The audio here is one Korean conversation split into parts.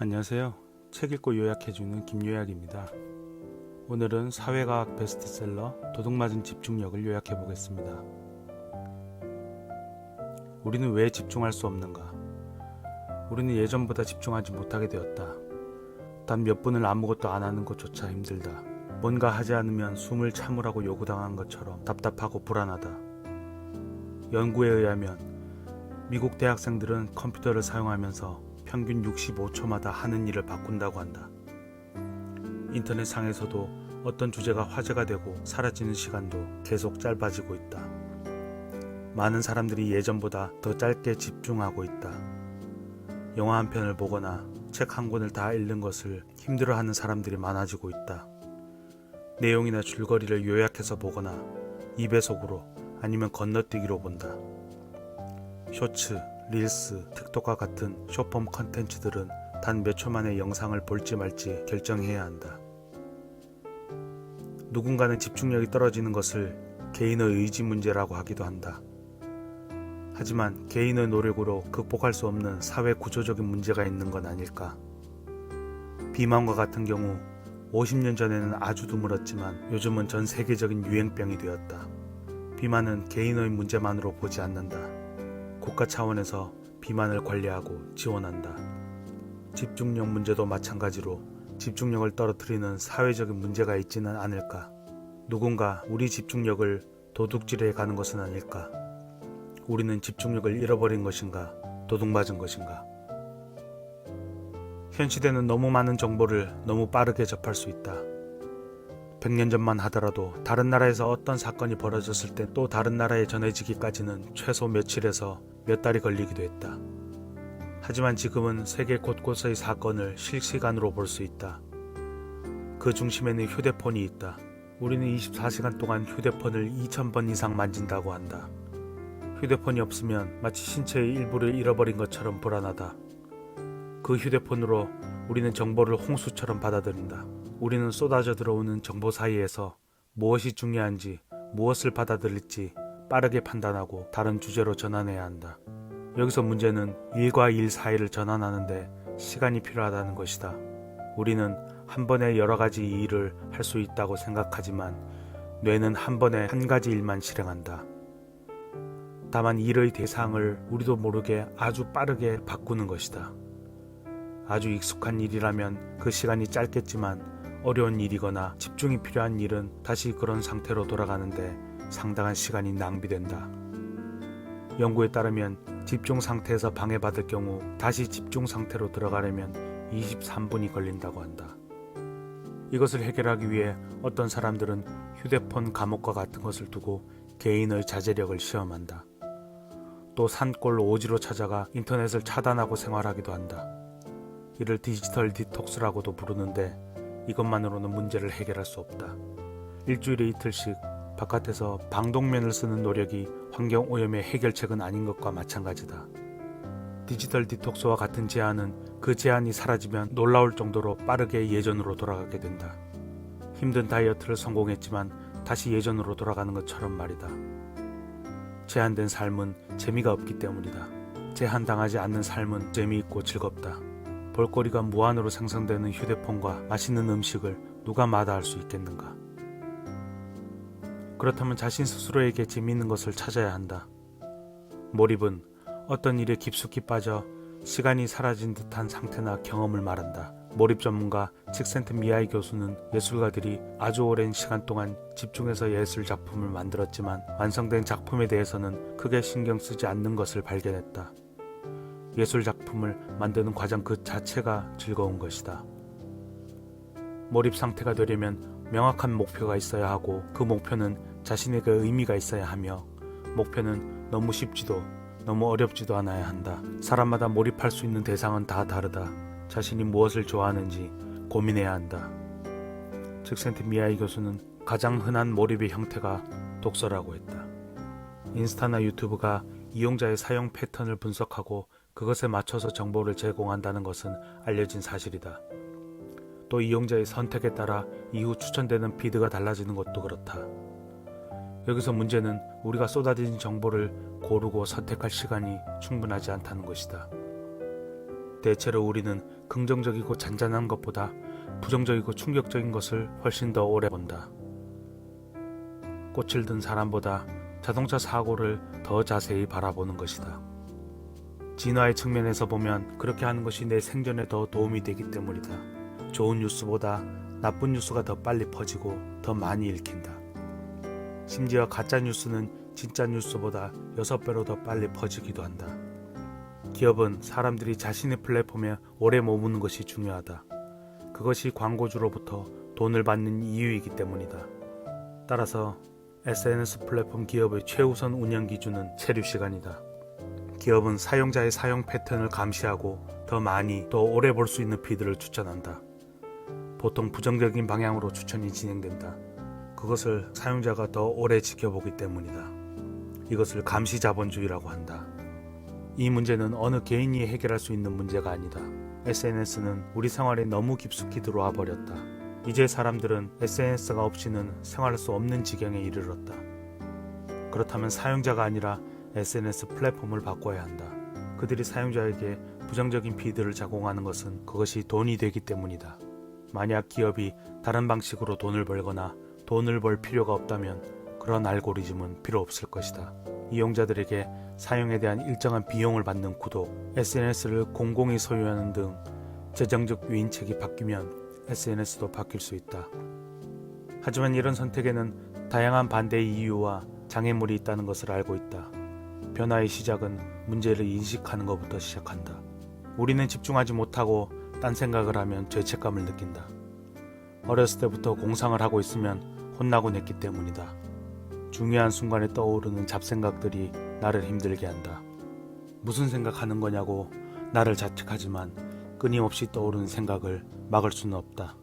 안녕하세요. 책 읽고 요약해주는 김요약입니다. 오늘은 사회과학 베스트셀러 도둑맞은 집중력을 요약해보겠습니다. 우리는 왜 집중할 수 없는가? 우리는 예전보다 집중하지 못하게 되었다. 단 몇 분을 아무것도 안 하는 것조차 힘들다. 뭔가 하지 않으면 숨을 참으라고 요구당한 것처럼 답답하고 불안하다. 연구에 의하면 미국 대학생들은 컴퓨터를 사용하면서 평균 65초마다 하는 일을 바꾼다고 한다. 인터넷상에서도 어떤 주제가 화제가 되고 사라지는 시간도 계속 짧아지고 있다. 많은 사람들이 예전보다 더 짧게 집중하고 있다. 영화 한 편을 보거나 책 한 권을 다 읽는 것을 힘들어하는 사람들이 많아지고 있다. 내용이나 줄거리를 요약해서 보거나 2배속으로 아니면 건너뛰기로 본다. 쇼츠, 릴스, 틱톡과 같은 숏폼 컨텐츠들은 단 몇 초 만에 영상을 볼지 말지 결정해야 한다. 누군가는 집중력이 떨어지는 것을 개인의 의지 문제라고 하기도 한다. 하지만 개인의 노력으로 극복할 수 없는 사회 구조적인 문제가 있는 건 아닐까. 비만과 같은 경우 50년 전에는 아주 드물었지만 요즘은 전 세계적인 유행병이 되었다. 비만은 개인의 문제만으로 보지 않는다. 국가 차원에서 비만을 관리하고 지원한다. 집중력 문제도 마찬가지로 집중력을 떨어뜨리는 사회적인 문제가 있지는 않을까. 누군가 우리 집중력을 도둑질해 가는 것은 아닐까. 우리는 집중력을 잃어버린 것인가, 도둑맞은 것인가. 현 시대는 너무 많은 정보를 너무 빠르게 접할 수 있다. 100년 전만 하더라도 다른 나라에서 어떤 사건이 벌어졌을 때 또 다른 나라에 전해지기까지는 최소 며칠에서 몇 달이 걸리기도 했다. 하지만 지금은 세계 곳곳의 사건을 실시간으로 볼 수 있다. 그 중심에는 휴대폰이 있다. 우리는 24시간 동안 휴대폰을 2000번 이상 만진다고 한다. 휴대폰이 없으면 마치 신체의 일부를 잃어버린 것처럼 불안하다. 그 휴대폰으로 우리는 정보를 홍수처럼 받아들인다. 우리는 쏟아져 들어오는 정보 사이에서 무엇이 중요한지, 무엇을 받아들일지 빠르게 판단하고 다른 주제로 전환해야 한다. 여기서 문제는 일과 일 사이를 전환하는데 시간이 필요하다는 것이다. 우리는 한 번에 여러 가지 일을 할 수 있다고 생각하지만 뇌는 한 번에 한 가지 일만 실행한다. 다만 일의 대상을 우리도 모르게 아주 빠르게 바꾸는 것이다. 아주 익숙한 일이라면 그 시간이 짧겠지만 어려운 일이거나 집중이 필요한 일은 다시 그런 상태로 돌아가는데 상당한 시간이 낭비된다. 연구에 따르면 집중 상태에서 방해받을 경우 다시 집중 상태로 들어가려면 23분이 걸린다고 한다. 이것을 해결하기 위해 어떤 사람들은 휴대폰 감옥과 같은 것을 두고 개인의 자제력을 시험한다. 또 산골 오지로 찾아가 인터넷을 차단하고 생활하기도 한다. 이를 디지털 디톡스라고도 부르는데 이것만으로는 문제를 해결할 수 없다. 일주일에 이틀씩 바깥에서 방독면을 쓰는 노력이 환경오염의 해결책은 아닌 것과 마찬가지다. 디지털 디톡스와 같은 제한은 그 제한이 사라지면 놀라울 정도로 빠르게 예전으로 돌아가게 된다. 힘든 다이어트를 성공했지만 다시 예전으로 돌아가는 것처럼 말이다. 제한된 삶은 재미가 없기 때문이다. 제한당하지 않는 삶은 재미있고 즐겁다. 볼거리가 무한으로 생성되는 휴대폰과 맛있는 음식을 누가 마다할 수 있겠는가? 그렇다면 자신 스스로에게 재미있는 것을 찾아야 한다. 몰입은 어떤 일에 깊숙이 빠져 시간이 사라진 듯한 상태나 경험을 말한다. 몰입 전문가 칙센트 미아이 교수는 예술가들이 아주 오랜 시간 동안 집중해서 예술 작품을 만들었지만 완성된 작품에 대해서는 크게 신경 쓰지 않는 것을 발견했다. 예술 작품을 만드는 과정 그 자체가 즐거운 것이다. 몰입 상태가 되려면 명확한 목표가 있어야 하고 그 목표는 자신에게 의미가 있어야 하며 목표는 너무 쉽지도 너무 어렵지도 않아야 한다. 사람마다 몰입할 수 있는 대상은 다 다르다. 자신이 무엇을 좋아하는지 고민해야 한다. 칙센트 미아이 교수는 가장 흔한 몰입의 형태가 독서라고 했다. 인스타나 유튜브가 이용자의 사용 패턴을 분석하고 그것에 맞춰서 정보를 제공한다는 것은 알려진 사실이다. 또 이용자의 선택에 따라 이후 추천되는 피드가 달라지는 것도 그렇다. 여기서 문제는 우리가 쏟아진 정보를 고르고 선택할 시간이 충분하지 않다는 것이다. 대체로 우리는 긍정적이고 잔잔한 것보다 부정적이고 충격적인 것을 훨씬 더 오래 본다. 꽃을 든 사람보다 자동차 사고를 더 자세히 바라보는 것이다. 진화의 측면에서 보면 그렇게 하는 것이 내 생존에 더 도움이 되기 때문이다. 좋은 뉴스보다 나쁜 뉴스가 더 빨리 퍼지고 더 많이 읽힌다. 심지어 가짜 뉴스는 진짜 뉴스보다 6배로 더 빨리 퍼지기도 한다. 기업은 사람들이 자신의 플랫폼에 오래 머무는 것이 중요하다. 그것이 광고주로부터 돈을 받는 이유이기 때문이다. 따라서 SNS 플랫폼 기업의 최우선 운영 기준은 체류 시간이다. 기업은 사용자의 사용 패턴을 감시하고 더 많이, 더 오래 볼 수 있는 피드를 추천한다. 보통 부정적인 방향으로 추천이 진행된다. 그것을 사용자가 더 오래 지켜보기 때문이다. 이것을 감시자본주의라고 한다. 이 문제는 어느 개인이 해결할 수 있는 문제가 아니다. SNS는 우리 생활에 너무 깊숙이 들어와 버렸다. 이제 사람들은 SNS가 없이는 생활할 수 없는 지경에 이르렀다. 그렇다면 사용자가 아니라 SNS 플랫폼을 바꿔야 한다. 그들이 사용자에게 부정적인 피드를 제공하는 것은 그것이 돈이 되기 때문이다. 만약 기업이 다른 방식으로 돈을 벌거나 돈을 벌 필요가 없다면 그런 알고리즘은 필요 없을 것이다. 이용자들에게 사용에 대한 일정한 비용을 받는 구독, SNS를 공공이 소유하는 등 재정적 유인책이 바뀌면 SNS도 바뀔 수 있다. 하지만 이런 선택에는 다양한 반대의 이유와 장애물이 있다는 것을 알고 있다. 변화의 시작은 문제를 인식하는 것부터 시작한다. 우리는 집중하지 못하고 딴 생각을 하면 죄책감을 느낀다. 어렸을 때부터 공상을 하고 있으면 혼나곤 했기 때문이다. 중요한 순간에 떠오르는 잡생각들이 나를 힘들게 한다. 무슨 생각하는 거냐고 나를 자책하지만 끊임없이 떠오르는 생각을 막을 수는 없다.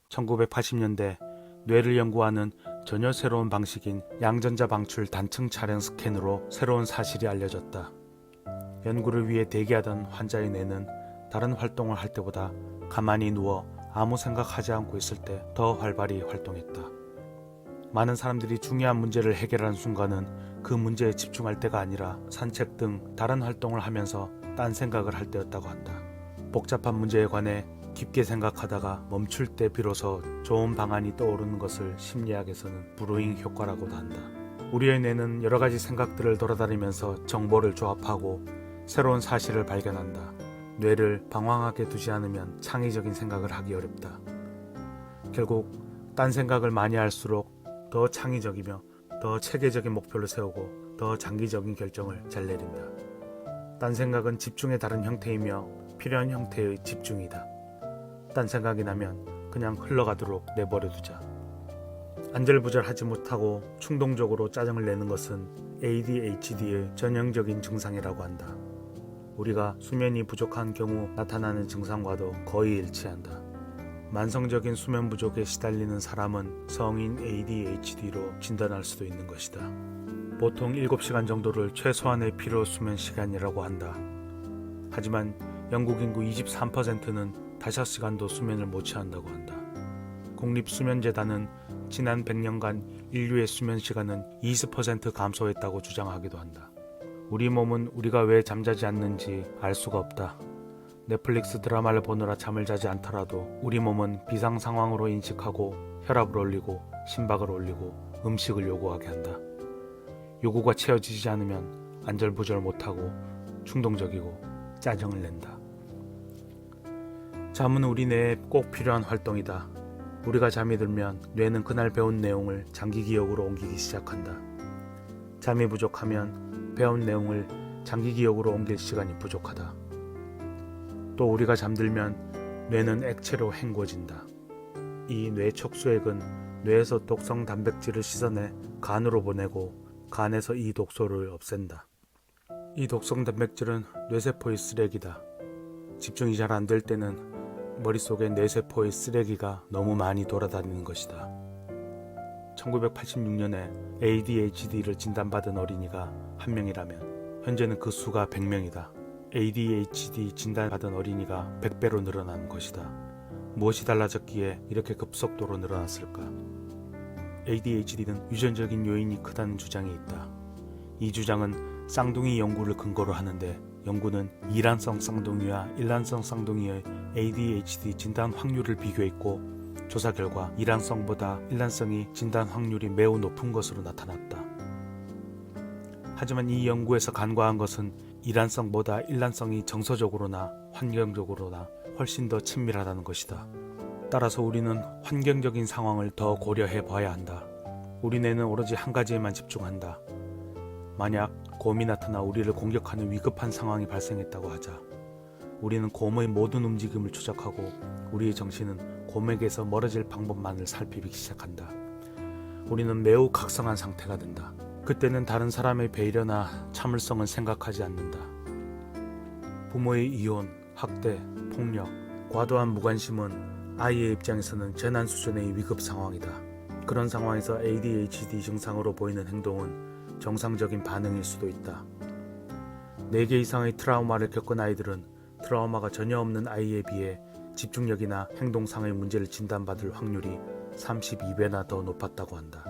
1980년대 뇌를 연구하는 전혀 새로운 방식인 양전자 방출 단층 차량 스캔으로 새로운 사실이 알려졌다. 연구를 위해 대기하던 환자의 뇌는 다른 활동을 할 때보다 가만히 누워 아무 생각하지 않고 있을 때 더 활발히 활동했다. 많은 사람들이 중요한 문제를 해결하는 순간은 그 문제에 집중할 때가 아니라 산책 등 다른 활동을 하면서 딴 생각을 할 때였다고 한다. 복잡한 문제에 관해 깊게 생각하다가 멈출 때 비로소 좋은 방안이 떠오르는 것을 심리학에서는 브루잉 효과라고도 한다. 우리의 뇌는 여러 가지 생각들을 돌아다니면서 정보를 조합하고 새로운 사실을 발견한다. 뇌를 방황하게 두지 않으면 창의적인 생각을 하기 어렵다. 결국 딴 생각을 많이 할수록 더 창의적이며 더 체계적인 목표를 세우고 더 장기적인 결정을 잘 내린다. 딴 생각은 집중의 다른 형태이며 필요한 형태의 집중이다. 딴 생각이 나면 그냥 흘러가도록 내버려두자. 안절부절하지 못하고 충동적으로 짜증을 내는 것은 ADHD의 전형적인 증상이라고 한다. 우리가 수면이 부족한 경우 나타나는 증상과도 거의 일치한다. 만성적인 수면 부족에 시달리는 사람은 성인 ADHD로 진단할 수도 있는 것이다. 보통 7시간 정도를 최소한의 필요 수면 시간이라고 한다. 하지만 영국 인구 23%는 5시간도 수면을 못 취한다고 한다. 국립수면재단은 지난 100년간 인류의 수면 시간은 20% 감소했다고 주장하기도 한다. 우리 몸은 우리가 왜 잠자지 않는지 알 수가 없다. 넷플릭스 드라마를 보느라 잠을 자지 않더라도 우리 몸은 비상 상황으로 인식하고 혈압을 올리고 심박을 올리고 음식을 요구하게 한다. 요구가 채워지지 않으면 안절부절 못하고 충동적이고 짜증을 낸다. 잠은 우리 뇌에 꼭 필요한 활동이다. 우리가 잠이 들면 뇌는 그날 배운 내용을 장기 기억으로 옮기기 시작한다. 잠이 부족하면 배운 내용을 장기 기억으로 옮길 시간이 부족하다. 또 우리가 잠들면 뇌는 액체로 헹궈진다. 이 뇌 척수액은 뇌에서 독성 단백질을 씻어내 간으로 보내고 간에서 이 독소를 없앤다. 이 독성 단백질은 뇌세포의 쓰레기다. 집중이 잘 안 될 때는 머릿속에 뇌세포의 쓰레기가 너무 많이 돌아다니는 것이다. 1986년에 ADHD를 진단받은 어린이가 1명이라면 현재는 그 수가 100명이다. ADHD 진단받은 어린이가 100배로 늘어난 것이다. 무엇이 달라졌기에 이렇게 급속도로 늘어났을까? ADHD는 유전적인 요인이 크다는 주장이 있다. 이 주장은 쌍둥이 연구를 근거로 하는데 연구는 이란성 쌍둥이와 일란성 쌍둥이의 ADHD 진단 확률을 비교했고 조사 결과 이란성보다 일란성이 진단 확률이 매우 높은 것으로 나타났다. 하지만 이 연구에서 간과한 것은 이란성보다 일란성이 정서적으로나 환경적으로나 훨씬 더 친밀하다는 것이다. 따라서 우리는 환경적인 상황을 더 고려해 봐야 한다. 우리 뇌는 오로지 한 가지에만 집중한다. 만약 곰이 나타나 우리를 공격하는 위급한 상황이 발생했다고 하자. 우리는 곰의 모든 움직임을 추적하고 우리의 정신은 곰에게서 멀어질 방법만을 살피기 시작한다. 우리는 매우 각성한 상태가 된다. 그때는 다른 사람의 배려나 참을성은 생각하지 않는다. 부모의 이혼, 학대, 폭력, 과도한 무관심은 아이의 입장에서는 재난 수준의 위급 상황이다. 그런 상황에서 ADHD 증상으로 보이는 행동은 정상적인 반응일 수도 있다. 4개 이상의 트라우마를 겪은 아이들은 트라우마가 전혀 없는 아이에 비해 집중력이나 행동상의 문제를 진단받을 확률이 32배나 더 높았다고 한다.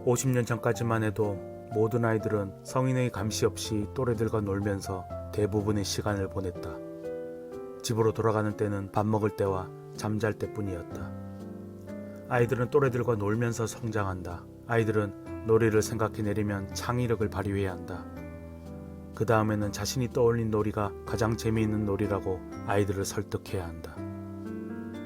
50년 전까지만 해도 모든 아이들은 성인의 감시 없이 또래들과 놀면서 대부분의 시간을 보냈다. 집으로 돌아가는 때는 밥 먹을 때와 잠잘 때뿐이었다. 아이들은 또래들과 놀면서 성장한다. 아이들은 놀이를 생각해내려면 창의력을 발휘해야 한다. 그 다음에는 자신이 떠올린 놀이가 가장 재미있는 놀이라고 아이들을 설득해야 한다.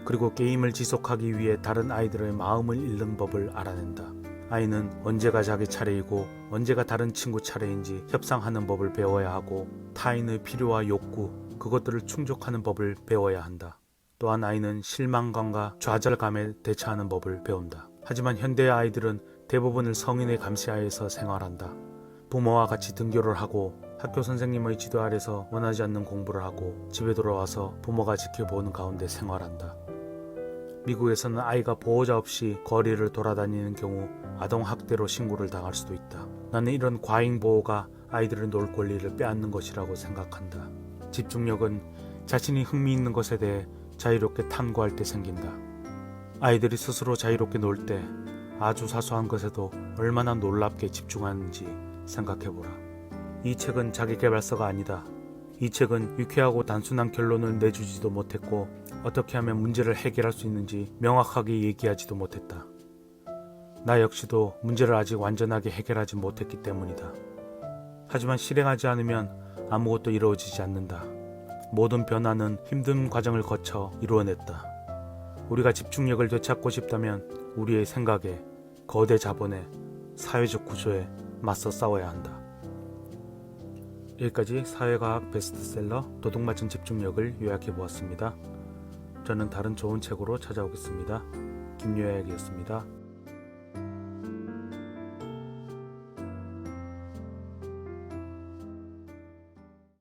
그리고 게임을 지속하기 위해 다른 아이들의 마음을 읽는 법을 알아낸다. 아이는 언제가 자기 차례이고 언제가 다른 친구 차례인지 협상하는 법을 배워야 하고 타인의 필요와 욕구, 그것들을 충족하는 법을 배워야 한다. 또한 아이는 실망감과 좌절감에 대처하는 법을 배운다. 하지만 현대의 아이들은 대부분을 성인의 감시하에서 생활한다. 부모와 같이 등교를 하고 학교 선생님의 지도 아래서 원하지 않는 공부를 하고 집에 돌아와서 부모가 지켜보는 가운데 생활한다. 미국에서는 아이가 보호자 없이 거리를 돌아다니는 경우 아동학대로 신고를 당할 수도 있다. 나는 이런 과잉 보호가 아이들의 놀 권리를 빼앗는 것이라고 생각한다. 집중력은 자신이 흥미있는 것에 대해 자유롭게 탐구할 때 생긴다. 아이들이 스스로 자유롭게 놀 때 아주 사소한 것에도 얼마나 놀랍게 집중하는지 생각해보라. 이 책은 자기계발서가 아니다. 이 책은 유쾌하고 단순한 결론을 내주지도 못했고 어떻게 하면 문제를 해결할 수 있는지 명확하게 얘기하지도 못했다. 나 역시도 문제를 아직 완전하게 해결하지 못했기 때문이다. 하지만 실행하지 않으면 아무것도 이루어지지 않는다. 모든 변화는 힘든 과정을 거쳐 이루어냈다. 우리가 집중력을 되찾고 싶다면 우리의 생각에, 거대 자본에, 사회적 구조에 맞서 싸워야 한다. 여기까지 사회과학 베스트셀러 도둑맞은 집중력을 요약해보았습니다. 저는 다른 좋은 책으로 찾아오겠습니다. 김요약이었습니다.